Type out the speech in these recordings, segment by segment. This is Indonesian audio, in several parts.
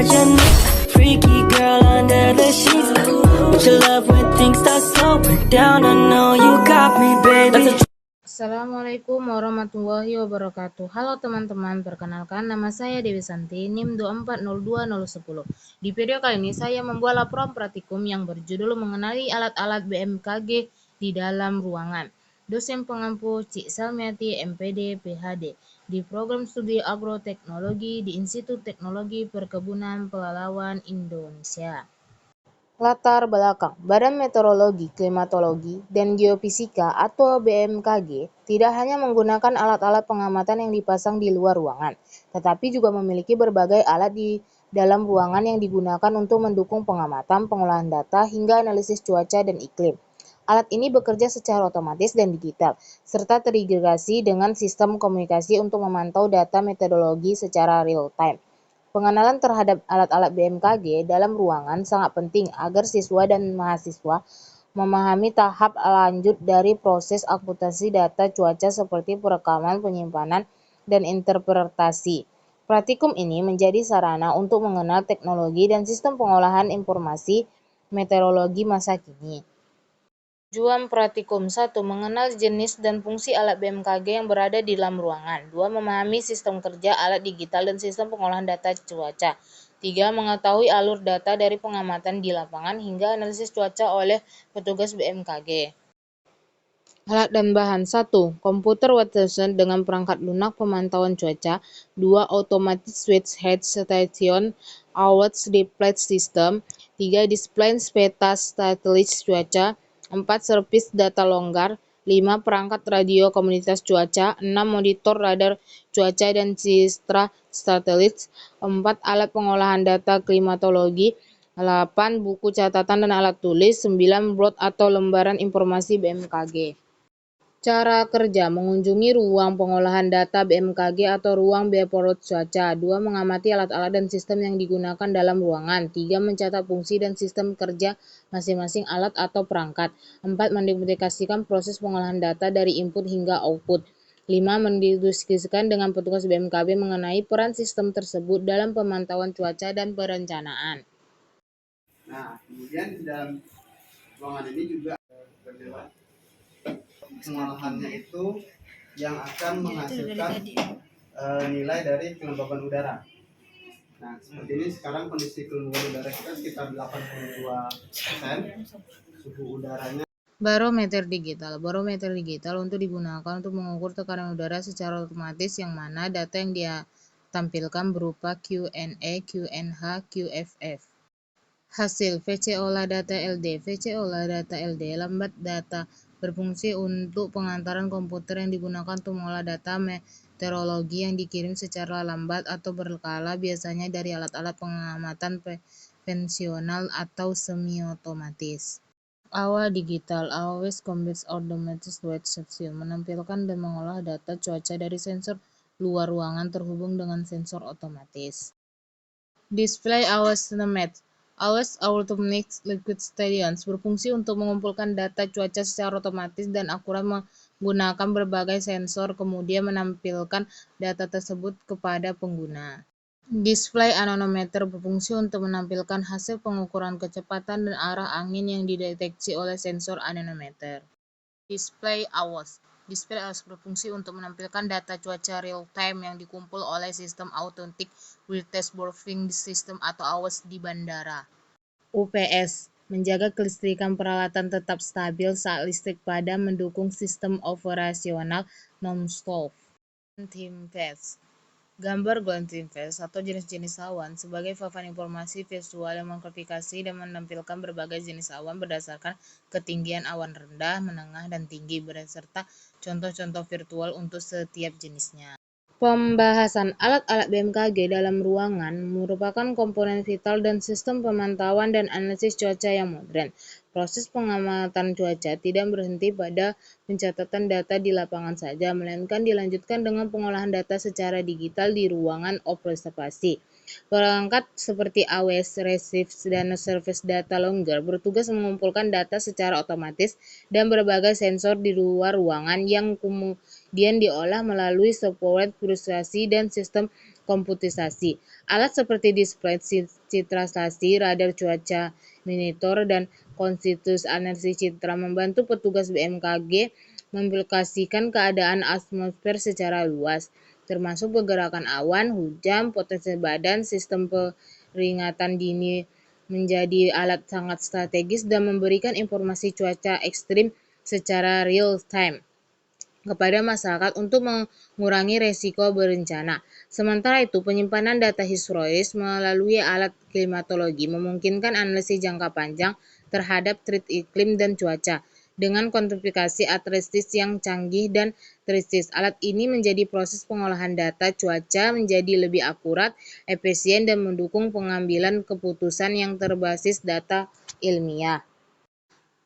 imagination. Freaky girl under the sheets. Would you love when things start slowing down? I know you got me, baby. Assalamualaikum warahmatullahi wabarakatuh. Halo teman-teman, perkenalkan nama saya Dewi Santi, NIM 2402010. Di video kali ini saya membuat laporan praktikum yang berjudul mengenali alat-alat BMKG di dalam ruangan. Dosen pengampu Cik Salmiati, MPD, PhD, di Program Studi Agroteknologi di Institut Teknologi Perkebunan Pelalawan Indonesia. Latar belakang Badan Meteorologi, Klimatologi, dan Geofisika atau BMKG tidak hanya menggunakan alat-alat pengamatan yang dipasang di luar ruangan, tetapi juga memiliki berbagai alat di dalam ruangan yang digunakan untuk mendukung pengamatan, pengolahan data, hingga analisis cuaca dan iklim. Alat ini bekerja secara otomatis dan digital, serta terintegrasi dengan sistem komunikasi untuk memantau data meteorologi secara real-time. Pengenalan terhadap alat-alat BMKG dalam ruangan sangat penting agar siswa dan mahasiswa memahami tahap lanjut dari proses akuntansi data cuaca seperti perekaman, penyimpanan, dan interpretasi. Praktikum ini menjadi sarana untuk mengenal teknologi dan sistem pengolahan informasi meteorologi masa kini. Tujuan praktikum 1. Mengenal jenis dan fungsi alat BMKG yang berada di dalam ruangan. 2. Memahami sistem kerja alat digital dan sistem pengolahan data cuaca. 3. Mengetahui alur data dari pengamatan di lapangan hingga analisis cuaca oleh petugas BMKG. Alat dan bahan. 1. Komputer workstation dengan perangkat lunak pemantauan cuaca. 2. Automatic switch head station hours display system. 3. Display peta satelit cuaca. 4. Servis data longgar. 5. Perangkat radio komunitas cuaca. 6. Monitor radar cuaca dan citra satelit. 4. Alat pengolahan data klimatologi. 8. Buku catatan dan alat tulis. 9. Blog atau lembaran informasi BMKG. Cara kerja: mengunjungi ruang pengolahan data BMKG atau ruang Bepolot cuaca. 2. Mengamati alat-alat dan sistem yang digunakan dalam ruangan. 3. Mencatat fungsi dan sistem kerja masing-masing alat atau perangkat. 4. Mendedikasikan proses pengolahan data dari input hingga output. 5. Mendiskusikan dengan petugas BMKG mengenai peran sistem tersebut dalam pemantauan cuaca dan perencanaan. Nah, kemudian di dalam ruangan ini juga pengolahannya itu yang akan menghasilkan nilai dari kelembaban udara. Nah, seperti ini sekarang kondisi kelembaban udara kita sekitar 82%, suhu udaranya. Barometer digital. Barometer digital untuk digunakan untuk mengukur tekanan udara secara otomatis yang mana data yang dia tampilkan berupa QNE, QNH, QFF. Hasil VC olah data LD. VC olah data LD lambat data berfungsi untuk pengantaran komputer yang digunakan untuk mengolah data meteorologi yang dikirim secara lambat atau berkala, biasanya dari alat-alat pengamatan konvensional atau semi-otomatis. AWA digital, always combines automatic weather station, menampilkan dan mengolah data cuaca dari sensor luar ruangan terhubung dengan sensor otomatis. Display AWS Net. AWS Automatic Liquid Stations berfungsi untuk mengumpulkan data cuaca secara otomatis dan akurat menggunakan berbagai sensor, kemudian menampilkan data tersebut kepada pengguna. Display anemometer berfungsi untuk menampilkan hasil pengukuran kecepatan dan arah angin yang dideteksi oleh sensor anemometer. Display AWS. Display AWS berfungsi untuk menampilkan data cuaca real-time yang dikumpul oleh sistem Automatic Wireless Briefing System atau AWS di bandara. UPS. Menjaga kelistrikan peralatan tetap stabil saat listrik padam, mendukung sistem operasional non-stop. Team Phase. Gambar Gaussian phase atau jenis-jenis awan sebagai papan informasi visual yang mengklasifikasi dan menampilkan berbagai jenis awan berdasarkan ketinggian awan rendah, menengah, dan tinggi, beserta contoh-contoh virtual untuk setiap jenisnya. Pembahasan alat-alat BMKG dalam ruangan merupakan komponen vital dan sistem pemantauan dan analisis cuaca yang modern. Proses pengamatan cuaca tidak berhenti pada pencatatan data di lapangan saja, melainkan dilanjutkan dengan pengolahan data secara digital di ruangan observasi. Perangkat seperti AWS, Redshift, dan Service Data Logger bertugas mengumpulkan data secara otomatis dan berbagai sensor di luar ruangan kemudian diolah melalui software prosesasi dan sistem komputisasi. Alat seperti display citra stasi, radar cuaca monitor, dan konstitusi analisis citra membantu petugas BMKG memaplikasikan keadaan atmosfer secara luas, termasuk pergerakan awan, hujan, potensi badan. Sistem peringatan dini menjadi alat sangat strategis dan memberikan informasi cuaca ekstrim secara real time kepada masyarakat untuk mengurangi resiko bencana. Sementara itu, penyimpanan data historis melalui alat klimatologi memungkinkan analisis jangka panjang terhadap tren iklim dan cuaca. Dengan kuantifikasi atmosfer yang canggih dan prestis, alat ini menjadi proses pengolahan data cuaca menjadi lebih akurat, efisien, dan mendukung pengambilan keputusan yang berbasis data ilmiah.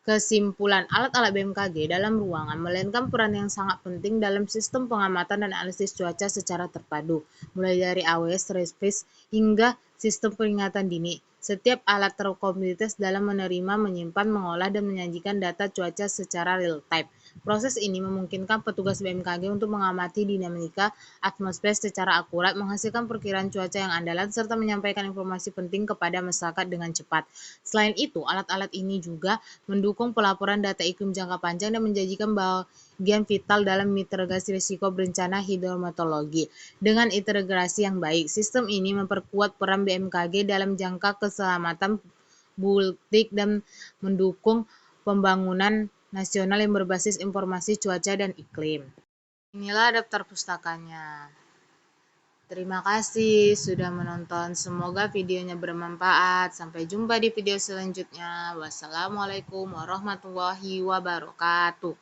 Kesimpulan, alat-alat BMKG dalam ruangan memainkan peran yang sangat penting dalam sistem pengamatan dan analisis cuaca secara terpadu, mulai dari AWS, RESPIS, hingga sistem peringatan dini. Setiap alat terkompetitif dalam menerima, menyimpan, mengolah, dan menyajikan data cuaca secara real-time. Proses ini memungkinkan petugas BMKG untuk mengamati dinamika atmosfer secara akurat, menghasilkan perkiraan cuaca yang andalan, serta menyampaikan informasi penting kepada masyarakat dengan cepat. Selain itu, alat-alat ini juga mendukung pelaporan data iklim jangka panjang dan menjanjikan bagian vital dalam mitigasi risiko bencana hidrometeorologi. Dengan integrasi yang baik, sistem ini memperkuat peran BMKG dalam jangka keselamatan publik dan mendukung pembangunan nasional yang berbasis informasi cuaca dan iklim. Inilah daftar pustakanya. Terima kasih sudah menonton. Semoga videonya bermanfaat. Sampai jumpa di video selanjutnya. Wassalamualaikum warahmatullahi wabarakatuh.